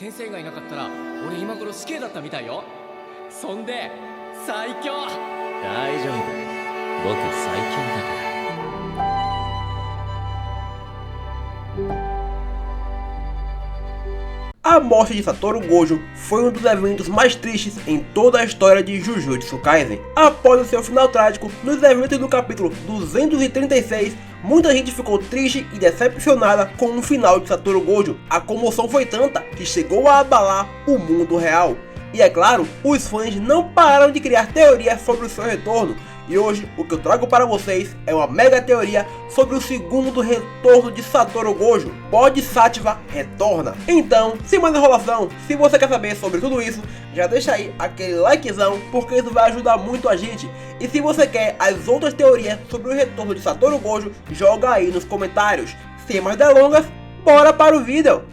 先生がいなかったら俺今頃死刑だったみたいよ。そんで最強。大丈夫、僕最強だから。A morte de Satoru Gojo foi um dos eventos mais tristes em toda a história de Jujutsu Kaisen. Após o seu final trágico, nos eventos do capítulo 236, muita gente ficou triste e decepcionada com o final de Satoru Gojo. A comoção foi tanta que chegou a abalar o mundo real. E é claro, os fãs não pararam de criar teorias sobre o seu retorno. E hoje o que eu trago para vocês é uma mega teoria sobre o segundo retorno de Satoru Gojo. Bodhisattva retorna. Então, sem mais enrolação, se você quer saber sobre tudo isso, já deixa aí aquele likezão, porque isso vai ajudar muito a gente. E se você quer as outras teorias sobre o retorno de Satoru Gojo, joga aí nos comentários. Sem mais delongas, bora para o vídeo!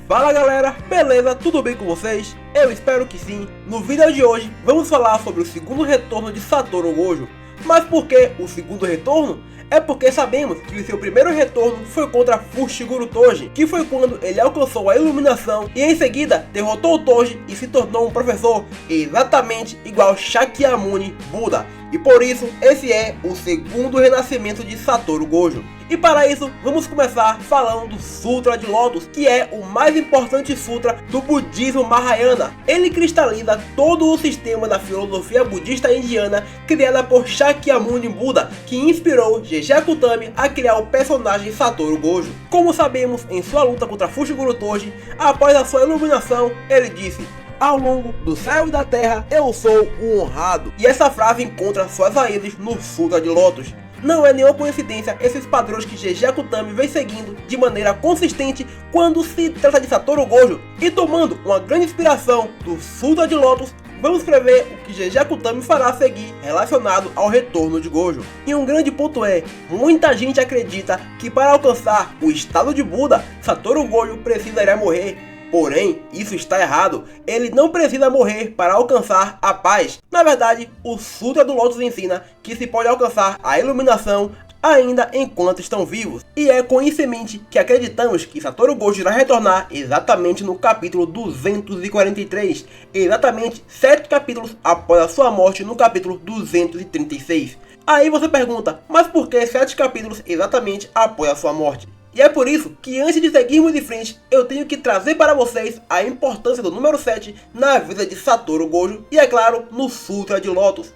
Fala galera, beleza? Tudo bem com vocês? Eu espero que sim. No vídeo de hoje vamos falar sobre o segundo retorno de Satoru Gojo. Mas por que o segundo retorno? É porque sabemos que o seu primeiro retorno foi contra Fushiguro Toji, que foi quando ele alcançou a iluminação e em seguida derrotou o Toji e se tornou um professor exatamente igual Shakyamuni Buda. E por isso esse é o segundo renascimento de Satoru Gojo. E para isso vamos começar falando do Sutra de Lotus, que é o mais importante sutra do budismo Mahayana. Ele cristaliza todo o sistema da filosofia budista indiana criada por Shakyamuni Buda, que inspirou G.G. Akutami a criar o personagem Satoru Gojo. Como sabemos, em sua luta contra Fushiguro Toji, após a sua iluminação, ele disse: "Ao longo do céu e da terra, eu sou o honrado." E essa frase encontra suas raízes no Sutra de Lotus. Não é nenhuma coincidência esses padrões que G.G. Akutami vem seguindo de maneira consistente quando se trata de Satoru Gojo. E tomando uma grande inspiração do Sutra de Lotus, vamos prever o que G.G. Akutami fará a seguir relacionado ao retorno de Gojo. E um grande ponto é, muita gente acredita que para alcançar o estado de Buda, Satoru Gojo precisaria morrer. Porém, isso está errado. Ele não precisa morrer para alcançar a paz. Na verdade, o Sutra do Lotus ensina que se pode alcançar a iluminação ainda enquanto estão vivos. E é com isso em mente que acreditamos que Satoru Gojo irá retornar exatamente no capítulo 243, exatamente 7 capítulos após a sua morte no capítulo 236. Aí você pergunta, mas por que 7 capítulos exatamente após a sua morte? E é por isso que antes de seguirmos em frente, eu tenho que trazer para vocês a importância do número 7 na vida de Satoru Gojo e, é claro, no Sutra de Lotus.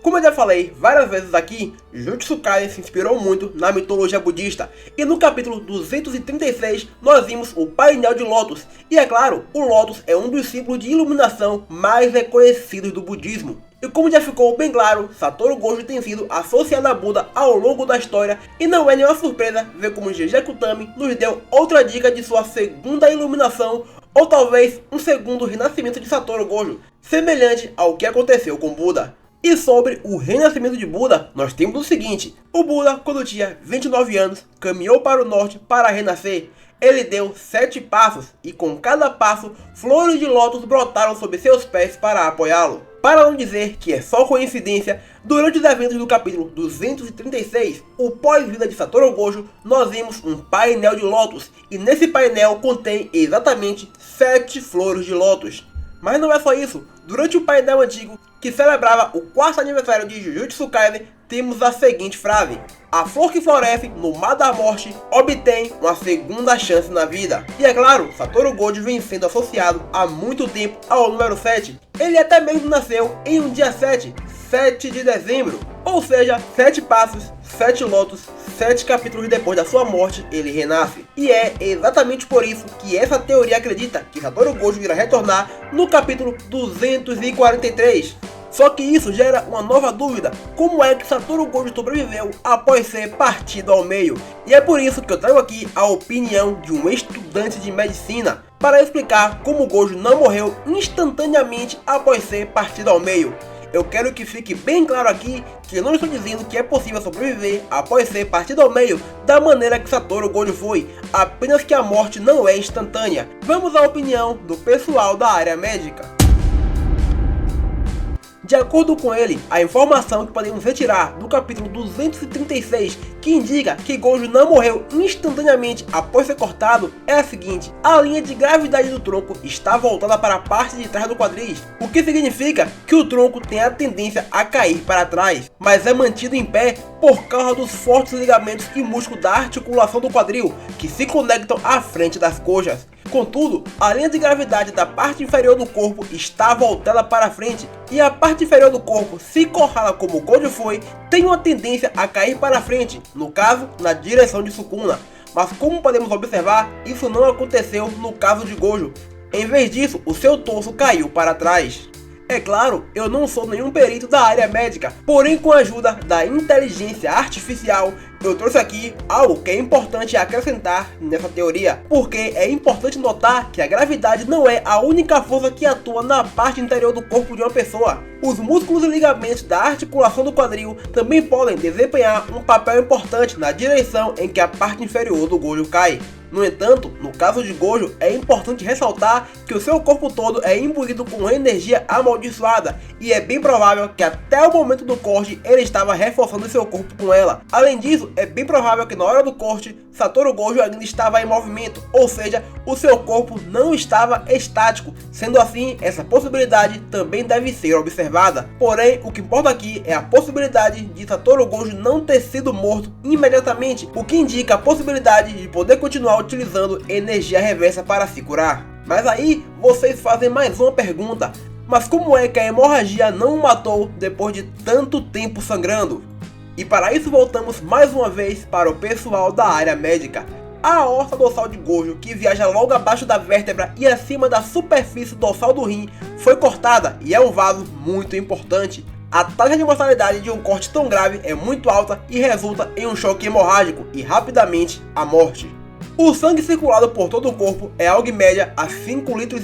Como eu já falei várias vezes aqui, Jujutsu Kaisen se inspirou muito na mitologia budista. E no capítulo 236 nós vimos o painel de Lotus. E é claro, o Lotus é um dos símbolos de iluminação mais reconhecidos do budismo. E como já ficou bem claro, Satoru Gojo tem sido associado a Buda ao longo da história. E não é nenhuma surpresa ver como G.G. Akutami nos deu outra dica de sua segunda iluminação, ou talvez um segundo renascimento de Satoru Gojo, semelhante ao que aconteceu com Buda. E sobre o renascimento de Buda, nós temos o seguinte: o Buda, quando tinha 29 anos, caminhou para o norte para renascer. Ele deu 7 passos e com cada passo, flores de lótus brotaram sob seus pés para apoiá-lo. Para não dizer que é só coincidência, durante os eventos do capítulo 236, o pós-vida de Satoru Gojo, nós vimos um painel de lótus. E nesse painel contém exatamente 7 flores de lótus. Mas não é só isso. Durante o painel antigo, que celebrava o 4º aniversário de Jujutsu Kaisen, temos a seguinte frase: "A flor que floresce no mar da morte obtém uma segunda chance na vida." E é claro, Satoru Gojo vem sendo associado há muito tempo ao número 7. Ele até mesmo nasceu em um dia 7 de dezembro. Ou seja, 7 passos, 7 lotos, 7 capítulos depois da sua morte, ele renasce. E é exatamente por isso que essa teoria acredita que Satoru Gojo irá retornar no capítulo 243. Só que isso gera uma nova dúvida: como é que Satoru Gojo sobreviveu após ser partido ao meio? E é por isso que eu trago aqui a opinião de um estudante de medicina, para explicar como Gojo não morreu instantaneamente após ser partido ao meio. Eu quero que fique bem claro aqui que eu não estou dizendo que é possível sobreviver após ser partido ao meio da maneira que Satoru Gojo foi, apenas que a morte não é instantânea. Vamos à opinião do pessoal da área médica. De acordo com ele, a informação que podemos retirar do capítulo 236, que indica que Gojo não morreu instantaneamente após ser cortado, é a seguinte: a linha de gravidade do tronco está voltada para a parte de trás do quadris, o que significa que o tronco tem a tendência a cair para trás, mas é mantido em pé por causa dos fortes ligamentos e músculos da articulação do quadril, que se conectam à frente das coxas. Contudo, a linha de gravidade da parte inferior do corpo está voltada para frente, e a parte inferior do corpo, se cortada como Gojo foi, tem uma tendência a cair para frente, no caso, na direção de Sukuna. Mas como podemos observar, isso não aconteceu no caso de Gojo. Em vez disso, o seu torso caiu para trás. É claro, eu não sou nenhum perito da área médica, porém com a ajuda da inteligência artificial, eu trouxe aqui algo que é importante acrescentar nessa teoria, porque é importante notar que a gravidade não é a única força que atua na parte interior do corpo de uma pessoa. Os músculos e ligamentos da articulação do quadril também podem desempenhar um papel importante na direção em que a parte inferior do Gojo cai. No entanto, no caso de Gojo, é importante ressaltar que o seu corpo todo é imbuído com energia amaldiçoada, e é bem provável que até o momento do corte ele estava reforçando seu corpo com ela. Além disso, é bem provável que na hora do corte, Satoru Gojo ainda estava em movimento, ou seja, o seu corpo não estava estático. Sendo assim, essa possibilidade também deve ser observada. Porém, o que importa aqui é a possibilidade de Satoru Gojo não ter sido morto imediatamente, o que indica a possibilidade de poder continuar utilizando energia reversa para se curar. Mas aí vocês fazem mais uma pergunta: mas como é que a hemorragia não o matou depois de tanto tempo sangrando? E para isso voltamos mais uma vez para o pessoal da área médica. A aorta dorsal de Gojo, que viaja logo abaixo da vértebra e acima da superfície dorsal do rim, foi cortada e é um vaso muito importante. A taxa de mortalidade de um corte tão grave é muito alta e resulta em um choque hemorrágico e rapidamente a morte. O sangue circulado por todo o corpo é algo em média a 5,5 litros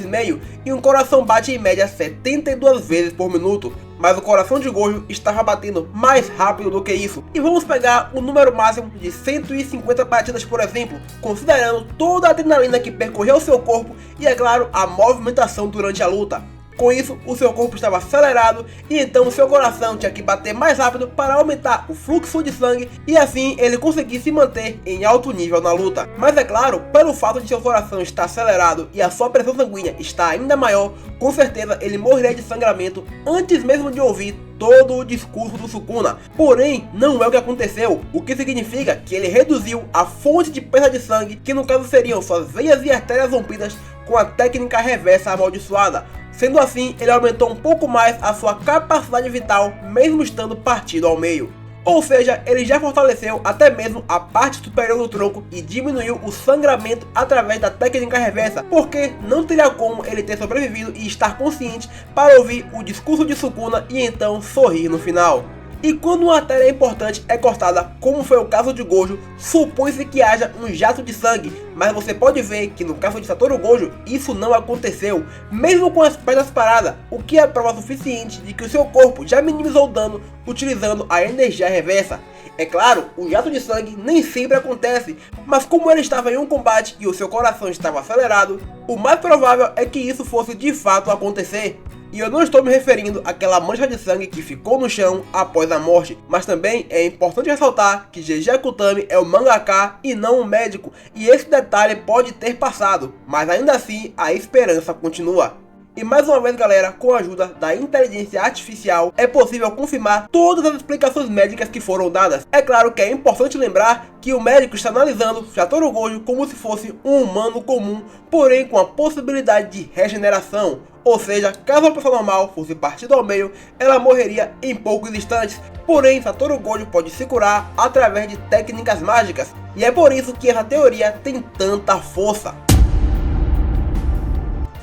e um coração bate em média 72 vezes por minuto, mas o coração de Gojo estava batendo mais rápido do que isso. E vamos pegar o número máximo de 150 batidas, por exemplo, considerando toda a adrenalina que percorreu seu corpo e, é claro, a movimentação durante a luta. Com isso, o seu corpo estava acelerado e então o seu coração tinha que bater mais rápido para aumentar o fluxo de sangue e assim ele conseguir se manter em alto nível na luta. Mas é claro, pelo fato de seu coração estar acelerado e a sua pressão sanguínea estar ainda maior, com certeza ele morreria de sangramento antes mesmo de ouvir todo o discurso do Sukuna. Porém, não é o que aconteceu, o que significa que ele reduziu a fonte de perda de sangue, que no caso seriam suas veias e artérias rompidas, com a técnica reversa amaldiçoada. Sendo assim, ele aumentou um pouco mais a sua capacidade vital, mesmo estando partido ao meio. Ou seja, ele já fortaleceu até mesmo a parte superior do tronco e diminuiu o sangramento através da técnica reversa, porque não teria como ele ter sobrevivido e estar consciente para ouvir o discurso de Sukuna e então sorrir no final. E quando uma artéria importante é cortada, como foi o caso de Gojo, supõe-se que haja um jato de sangue, mas você pode ver que no caso de Satoru Gojo, isso não aconteceu, mesmo com as pernas paradas, o que é prova suficiente de que o seu corpo já minimizou o dano utilizando a energia reversa. É claro, o jato de sangue nem sempre acontece, mas como ele estava em um combate e o seu coração estava acelerado, o mais provável é que isso fosse de fato acontecer. E eu não estou me referindo àquela mancha de sangue que ficou no chão após a morte, mas também é importante ressaltar que GG Akutami é um mangaka e não um médico, e esse detalhe pode ter passado, mas ainda assim a esperança continua. E mais uma vez, galera, com a ajuda da inteligência artificial, é possível confirmar todas as explicações médicas que foram dadas. É claro que é importante lembrar que o médico está analisando Satoru Gojo como se fosse um humano comum, porém com a possibilidade de regeneração. Ou seja, caso uma pessoa normal fosse partida ao meio, ela morreria em poucos instantes. Porém, Satoru Gojo pode se curar através de técnicas mágicas, e é por isso que essa teoria tem tanta força.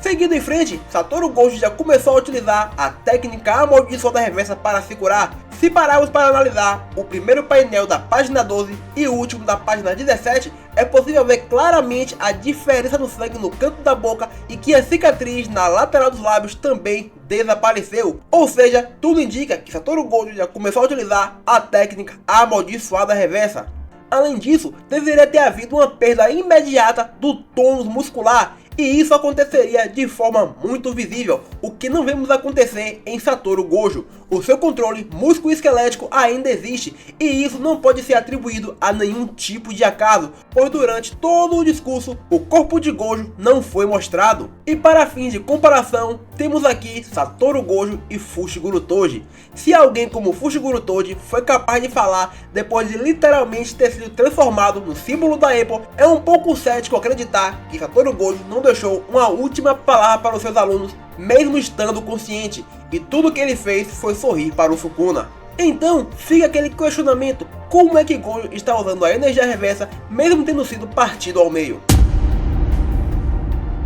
Seguindo em frente, Satoru Gojo já começou a utilizar a técnica amaldiçoada reversa para se curar. Se pararmos para analisar o primeiro painel da página 12 e o último da página 17, é possível ver claramente a diferença no sangue no canto da boca e que a cicatriz na lateral dos lábios também desapareceu. Ou seja, tudo indica que Satoru Gojo já começou a utilizar a técnica amaldiçoada reversa. Além disso, deveria ter havido uma perda imediata do tônus muscular, e isso aconteceria de forma muito visível, o que não vemos acontecer em Satoru Gojo. O seu controle músculo-esquelético ainda existe, e isso não pode ser atribuído a nenhum tipo de acaso, pois durante todo o discurso, o corpo de Gojo não foi mostrado. E para fins de comparação, temos aqui Satoru Gojo e Fushiguro Toji. Se alguém como Fushiguro Toji foi capaz de falar depois de literalmente ter sido transformado no símbolo da Apple, é um pouco cético acreditar que Satoru Gojo não deixou uma última palavra para os seus alunos, mesmo estando consciente, e tudo que ele fez foi sorrir para o Sukuna. Então, fica aquele questionamento, como é que Gojo está usando a energia reversa, mesmo tendo sido partido ao meio?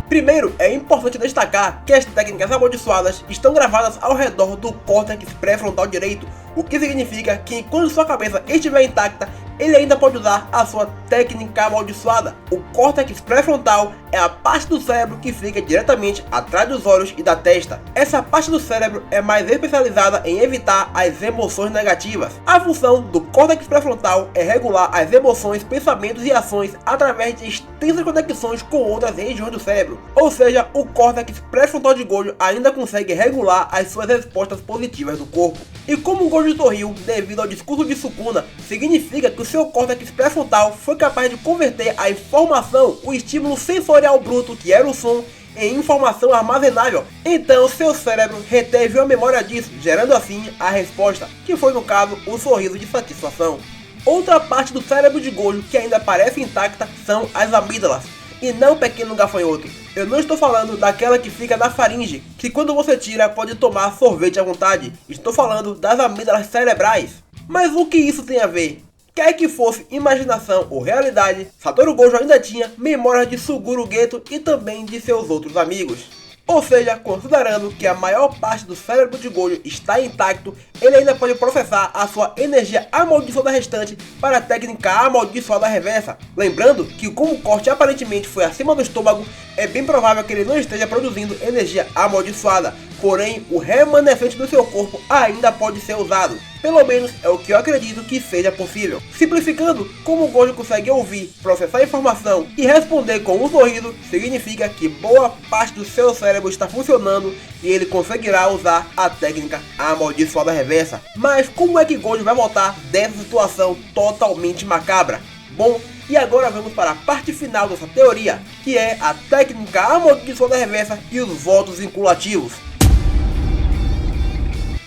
Primeiro, é importante destacar que as técnicas amaldiçoadas estão gravadas ao redor do córtex pré-frontal direito, o que significa que enquanto sua cabeça estiver intacta, ele ainda pode usar a sua técnica amaldiçoada. O córtex pré-frontal é a parte do cérebro que fica diretamente atrás dos olhos e da testa. Essa parte do cérebro é mais especializada em evitar as emoções negativas. A função do córtex pré-frontal é regular as emoções, pensamentos e ações através de extensas conexões com outras regiões do cérebro. Ou seja, o córtex pré-frontal de Gojo ainda consegue regular as suas respostas positivas do corpo. E como Gojo sorriu devido ao discurso de Sukuna, significa que o seu córtex pré-frontal foi capaz de converter a informação, o estímulo sensorial bruto que era o som, em informação armazenável. Então seu cérebro reteve a memória disso, gerando assim a resposta, que foi no caso o sorriso de satisfação. Outra parte do cérebro de Gojo que ainda parece intacta são as amígdalas. E não, pequeno gafanhoto, eu não estou falando daquela que fica na faringe, que quando você tira pode tomar sorvete à vontade. Estou falando das amígdalas cerebrais. Mas o que isso tem a ver? Quer que fosse imaginação ou realidade, Satoru Gojo ainda tinha memórias de Suguru Geto e também de seus outros amigos. Ou seja, considerando que a maior parte do cérebro de Gojo está intacto, ele ainda pode processar a sua energia amaldiçoada restante para a técnica amaldiçoada reversa. Lembrando que como o corte aparentemente foi acima do estômago, é bem provável que ele não esteja produzindo energia amaldiçoada, porém o remanescente do seu corpo ainda pode ser usado. Pelo menos é o que eu acredito que seja possível. Simplificando, como o Gojo consegue ouvir, processar informação e responder com um sorriso, significa que boa parte do seu cérebro está funcionando e ele conseguirá usar a técnica amaldiçoada reversa. Mas como é que Gojo vai voltar dessa situação totalmente macabra? Bom, e agora vamos para a parte final dessa teoria, que é a técnica amaldiçoada reversa e os votos vinculativos.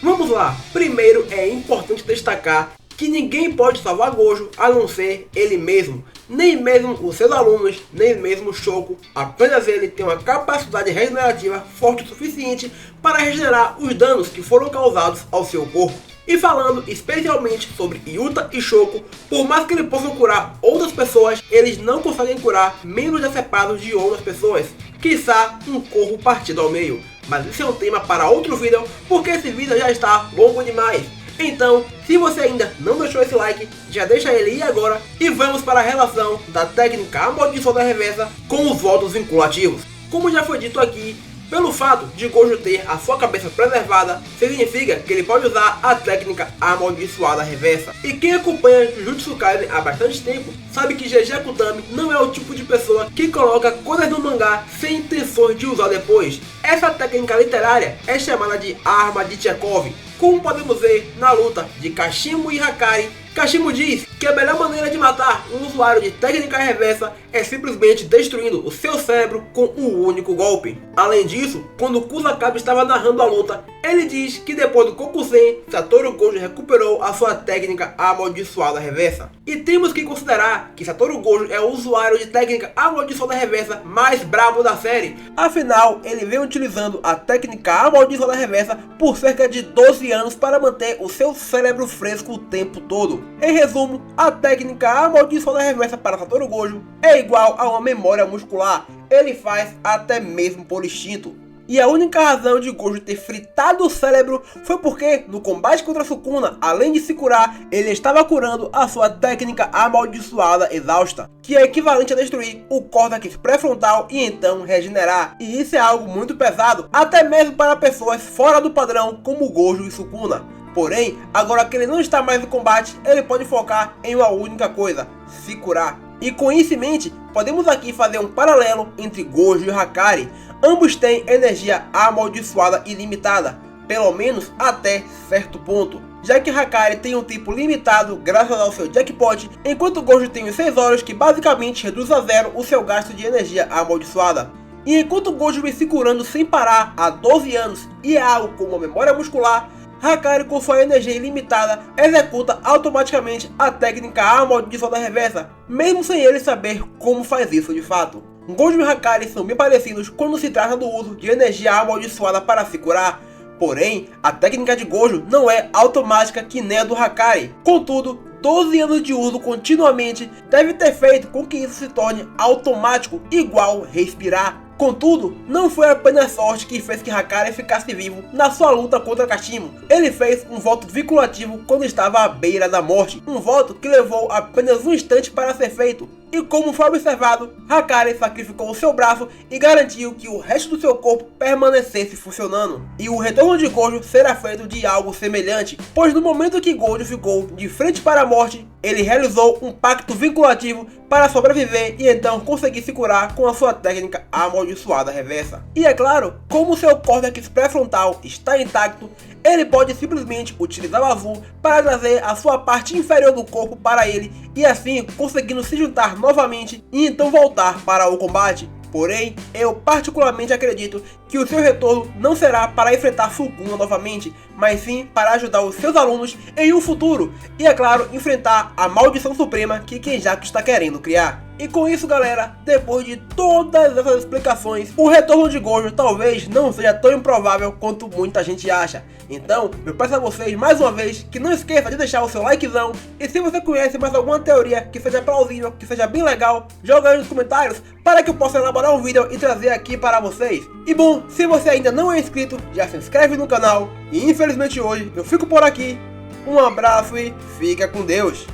Vamos lá, primeiro é importante destacar que ninguém pode salvar Gojo a não ser ele mesmo, nem mesmo os seus alunos, nem mesmo Shoko, apenas ele tem uma capacidade regenerativa forte o suficiente para regenerar os danos que foram causados ao seu corpo. E falando especialmente sobre Yuta e Shoko, por mais que eles possam curar outras pessoas, eles não conseguem curar membros decepados de outras pessoas, quiçá um corpo partido ao meio. Mas isso é um tema para outro vídeo, porque esse vídeo já está longo demais. Então, se você ainda não deixou esse like, já deixa ele aí agora e vamos para a relação da técnica amaldiçoada reversa com os votos vinculativos. Como já foi dito aqui, pelo fato de Gojo ter a sua cabeça preservada, significa que ele pode usar a técnica amaldiçoada reversa. E quem acompanha Jujutsu Kaisen há bastante tempo, sabe que GG Akutami não é o tipo de pessoa que coloca coisas no mangá sem intenções de usar depois. Essa técnica literária é chamada de arma de Chekhov, como podemos ver na luta de Kashimo e Hakari. Kashimo diz que a melhor maneira de matar um usuário de técnica reversa é simplesmente destruindo o seu cérebro com um único golpe. Além disso, quando Kusakabe estava narrando a luta, ele diz que depois do Kokusen, Satoru Gojo recuperou a sua técnica amaldiçoada reversa. E temos que considerar que Satoru Gojo é o usuário de técnica amaldiçoada reversa mais brabo da série. Afinal, ele vem utilizando a técnica amaldiçoada reversa por cerca de 12 anos para manter o seu cérebro fresco o tempo todo. Em resumo, a técnica amaldiçoada reversa para Satoru Gojo é igual a uma memória muscular. Ele faz até mesmo por instinto. E a única razão de Gojo ter fritado o cérebro foi porque, no combate contra Sukuna, além de se curar, ele estava curando a sua técnica amaldiçoada exausta, que é equivalente a destruir o córtex pré-frontal e então regenerar. E isso é algo muito pesado, até mesmo para pessoas fora do padrão como Gojo e Sukuna. Porém, agora que ele não está mais no combate, ele pode focar em uma única coisa: se curar. E com isso em mente, podemos aqui fazer um paralelo entre Gojo e Hakari. Ambos têm energia amaldiçoada ilimitada, pelo menos até certo ponto, já que Hakari tem um tipo limitado graças ao seu jackpot, enquanto Gojo tem os 6 olhos que basicamente reduz a zero o seu gasto de energia amaldiçoada. E enquanto Gojo vem se curando sem parar há 12 anos e é algo como a memória muscular, Hakari, com sua energia ilimitada, executa automaticamente a técnica amaldiçoada reversa, mesmo sem ele saber como faz isso de fato. Gojo e Hakari são bem parecidos quando se trata do uso de energia amaldiçoada para se curar, porém, a técnica de Gojo não é automática que nem a do Hakari. Contudo, 12 anos de uso continuamente deve ter feito com que isso se torne automático, igual respirar. Contudo, não foi apenas sorte que fez que Hakari ficasse vivo na sua luta contra Kashimo. Ele fez um voto vinculativo quando estava à beira da morte, um voto que levou apenas um instante para ser feito. E como foi observado, Hakari sacrificou o seu braço e garantiu que o resto do seu corpo permanecesse funcionando. E o retorno de Gojo será feito de algo semelhante, pois no momento que Gojo ficou de frente para a morte, ele realizou um pacto vinculativo para sobreviver e então conseguir se curar com a sua técnica amaldiçoada reversa. E é claro, como seu córtex pré-frontal está intacto, ele pode simplesmente utilizar o azul para trazer a sua parte inferior do corpo para ele e assim conseguindo se juntar novamente e então voltar para o combate. Porém, eu particularmente acredito que o seu retorno não será para enfrentar Sukuna novamente, mas sim para ajudar os seus alunos em um futuro e, é claro, enfrentar a maldição suprema que Kenjaku está querendo criar. E com isso, galera, depois de todas essas explicações, o retorno de Gojo talvez não seja tão improvável quanto muita gente acha. Então, eu peço a vocês mais uma vez que não esqueça de deixar o seu likezão. E se você conhece mais alguma teoria que seja plausível, que seja bem legal, joga aí nos comentários para que eu possa elaborar um vídeo e trazer aqui para vocês. E bom, se você ainda não é inscrito, já se inscreve no canal. E infelizmente hoje eu fico por aqui. Um abraço e fica com Deus.